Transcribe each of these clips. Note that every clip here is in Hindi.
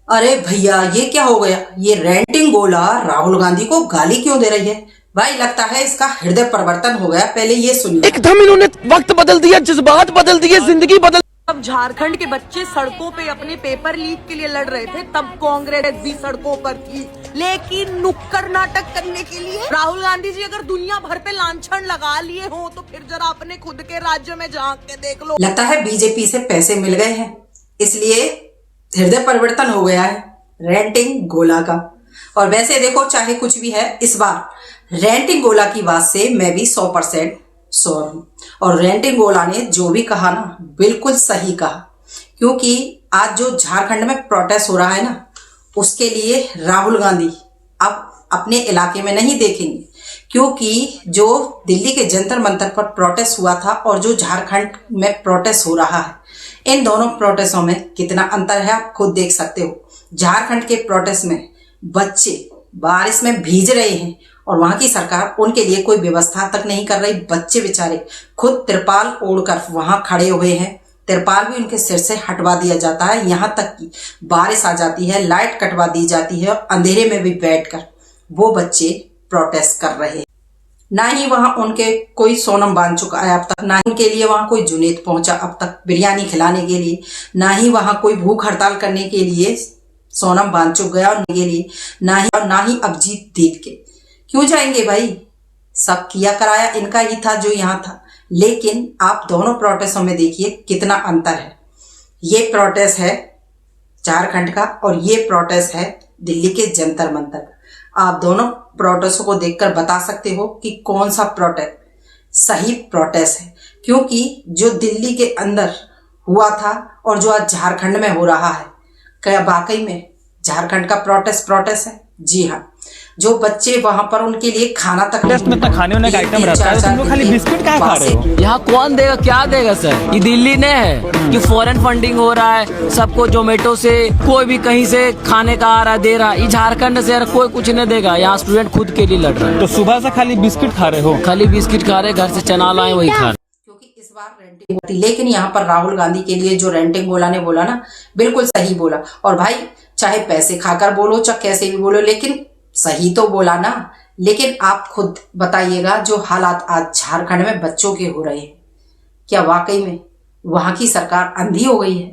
अरे भैया ये क्या हो गया। ये रेंटिंग गोला राहुल गांधी को गाली क्यों दे रही है। भाई लगता है इसका हृदय परिवर्तन हो गया। पहले ये सुनिए। एकदम इन्होंने वक्त बदल दिया, जज्बात बदल दिए, जिंदगी बदल। अब झारखंड के बच्चे सड़कों पे अपने पेपर लीक के लिए लड़ रहे थे, तब कांग्रेस भी सड़कों पर थी, लेकिन नुक्कड़ नाटक करने के लिए राहुल गांधी जी अगर दुनिया भर पे लांछन लगा लिए हो तो फिर जरा अपने खुद के राज्य में झांक के देख लो। लगता है बीजेपी से पैसे मिल गए हैं, इसलिए हृदय परिवर्तन हो गया है रेंटिंग गोला का। और वैसे देखो चाहे कुछ भी है, इस बार रेंटिंग गोला की बात से मैं भी 100% श्योर हूं। और रेंटिंग गोला ने जो भी कहा ना बिल्कुल सही कहा, क्योंकि आज जो झारखंड में प्रोटेस्ट हो रहा है ना, उसके लिए राहुल गांधी अब अपने इलाके में नहीं देखेंगे, क्योंकि जो दिल्ली के जंतर मंतर पर प्रोटेस्ट हुआ था और जो झारखंड में प्रोटेस्ट हो रहा है, इन दोनों प्रोटेस्टों में कितना अंतर है आप खुद देख सकते हो। झारखंड के प्रोटेस्ट में बच्चे बारिश में भीज रहे हैं और वहां की सरकार उनके लिए कोई व्यवस्था तक नहीं कर रही। बच्चे बेचारे खुद तिरपाल ओढ़कर वहां खड़े हुए हैं, तिरपाल भी उनके सिर से हटवा दिया जाता है, यहाँ तक कि बारिश आ जाती है, लाइट कटवा दी जाती है और अंधेरे में भी बैठकर वो बच्चे प्रोटेस्ट कर रहे हैं। ना ही वहां उनके कोई सोनम बांध चुका है अब तक, ना ही उनके लिए वहां कोई जुनैद पहुंचा अब तक बिरयानी खिलाने के लिए, ना ही वहां कोई भूख हड़ताल करने के लिए सोनम बांध चुक गया उनके लिए, ना ही अभिजीत देव के। क्यों जाएंगे भाई, सब किया कराया इनका ही था जो यहाँ था। लेकिन आप दोनों प्रोटेस्टों में देखिए कितना अंतर है। ये प्रोटेस्ट है झारखंड का और ये प्रोटेस्ट है दिल्ली के जंतर मंतर का। आप दोनों प्रोटेस्टों को देखकर बता सकते हो कि कौन सा प्रोटेस्ट सही प्रोटेस्ट है, क्योंकि जो दिल्ली के अंदर हुआ था और जो आज झारखंड में हो रहा है, क्या वाकई में झारखंड का प्रोटेस्ट है? जी हाँ, जो बच्चे वहां पर उनके लिए खाना तक में खाने होने का आइटम रहता है, तुम लोग खाली बिस्किट क्या खा रहे हो? यहाँ कौन देगा, क्या देगा सर? ये दिल्ली ने है कि फॉरेन फंडिंग हो रहा है, सबको जोमेटो से कोई भी कहीं से खाने का आ रहा दे रहा। ये झारखंड से कोई कुछ नहीं देगा, यहाँ स्टूडेंट खुद के लिए लड़ रहा है। तो सुबह से खाली बिस्किट खा रहे हो? खाली बिस्किट खा रहे, घर से चना लाए वही खा रहे। क्योंकि इस बार रेंटिंग होती, लेकिन यहाँ पर राहुल गांधी के लिए जो रेंटिंग गोला ने बोला ना, बिल्कुल सही बोला। और भाई चाहे पैसे खाकर बोलो चाहे कैसे भी बोलो, लेकिन सही तो बोला ना। लेकिन आप खुद बताइएगा जो हालात आज झारखंड में बच्चों के हो रहे हैं, क्या वाकई में वहां की सरकार अंधी हो गई है,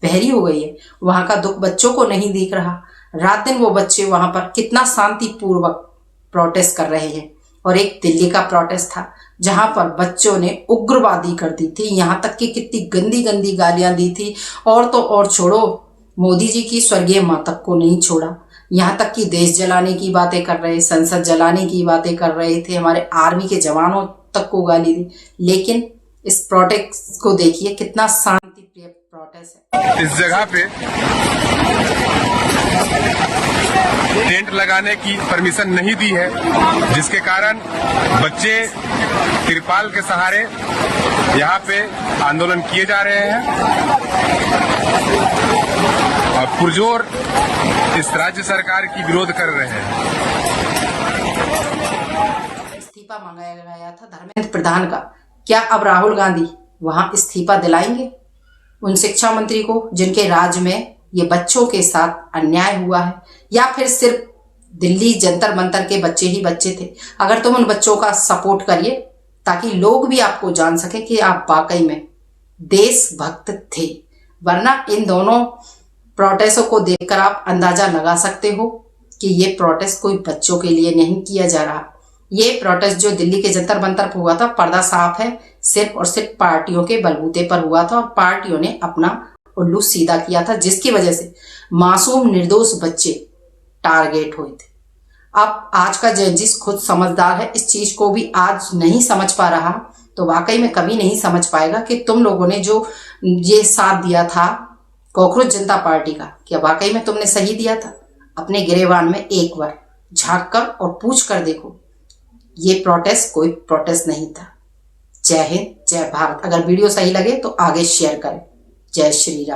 बहरी हो गई है? वहां का दुख बच्चों को नहीं दिख रहा? रात दिन वो बच्चे वहां पर कितना शांतिपूर्वक प्रोटेस्ट कर रहे हैं। और एक दिल्ली का प्रोटेस्ट था जहां पर बच्चों ने उग्रवादी कर दी थी, यहां तक कि कितनी गंदी गंदी गालियां दी थी। और तो और छोड़ो, मोदी जी की स्वर्गीय मां तक को नहीं छोड़ा, यहाँ तक कि देश जलाने की बातें कर रहे, संसद जलाने की बातें कर रहे थे, हमारे आर्मी के जवानों तक को गाली दी। लेकिन इस प्रोटेस्ट को देखिए कितना शांति प्रिय प्रोटेस्ट है। इस जगह पे टेंट लगाने की परमिशन नहीं दी है, जिसके कारण बच्चे तिरपाल के सहारे यहाँ पे आंदोलन किए जा रहे हैं और पुरजोर इस राज्य सरकार की विरोध कर रहे हैं। इस्तीफा मांगा गया था धर्मेंद्र प्रधान का, क्या अब राहुल गांधी वहां इस्तीफा दिलाएंगे उन शिक्षा मंत्री को जिनके राज्य में ये बच्चों के साथ अन्याय हुआ है? या फिर सिर्फ दिल्ली जंतर मंतर के बच्चे ही बच्चे थे? अगर तुम उन बच्चों का सपोर्ट करिए ताकि लोग भी आपको जान सके कि आप वाकई में देशभक्त थे। वरना इन दोनों प्रोटेस्टों को देखकर आप अंदाजा लगा सकते हो कि ये प्रोटेस्ट कोई बच्चों के लिए नहीं किया जा रहा। ये प्रोटेस्ट जो दिल्ली के जंतर मंतर पर हुआ था, पर्दा साफ है, सिर्फ और सिर्फ पार्टियों के बलबूते पर हुआ था और पार्टियों ने अपना उल्लू सीधा किया था, जिसकी वजह से मासूम निर्दोष बच्चे टारगेट हुए थे। अब आज का जजिस खुद समझदार है, इस चीज को भी आज नहीं समझ पा रहा तो वाकई में कभी नहीं समझ पाएगा कि तुम लोगों ने जो ये साथ दिया था कॉकरोच जनता पार्टी का, क्या वाकई में तुमने सही दिया था? अपने गिरेबान में एक बार झांक कर और पूछ कर देखो, ये प्रोटेस्ट कोई प्रोटेस्ट नहीं था। जय हिंद, जय भारत। अगर वीडियो सही लगे तो आगे शेयर करें। जय श्री राम।